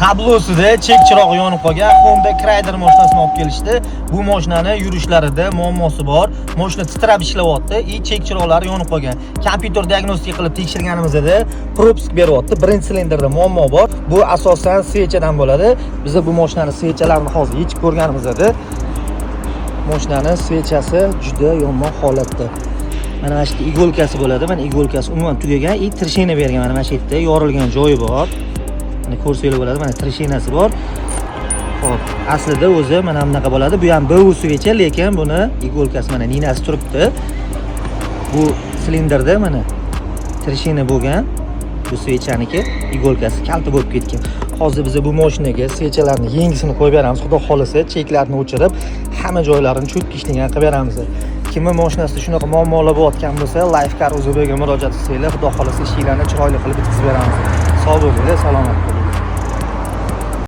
Qablosida chek chirog'i yonib qolgan. Honda Cryder mashinasini olib kelishdi. Bu mashinani yurishlarida muammosi bor. Mashina titrab ishlayapti, chek chiroqlari yonib qolgan. Kompyuter diagnostika qilib tekshirganimizda propisk beryapti. Birinchi silindrda muammo bor. Bu asosan svechadan bo'ladi. Biz bu mashinani svechalarini hozir yechib ko'rganimizda mashinani svechasi juda yomon holatda. Mana shu yerda igolkasi bo'ladi. Mana igolkasi umuman tugagan, trishina bergan. Mana shu yerda yorilgan joyi bor. Mana ko'rsanglar bo'ladi. Mana trishinasi bor. Xo'p, aslida o'zi mana bunaqa bo'ladi. Bu ham BU svecha, lekin buni igolkasi mana ninasi turibdi. Bu silindrda mana trishina bo'lgan. Bu svechaniki igolkasi kalta bo'lib ketgan. Hozir biz bu mashinaga svechalarni yangisini qo'yib beramiz. Xudo xolasa, cheklarni o'chirib, hamma joylarini cho'kka ishlangan qilib beramiz. Kimning mashinasida shunaqa muammolar bo'layotgan bo'lsa, Lifecar o'ziga murojaat qilsanglar, xudo xolasa ishinglarni chiroyli qilib bitkazib beramiz. Sog' bo'linglar, salomat bo'ling.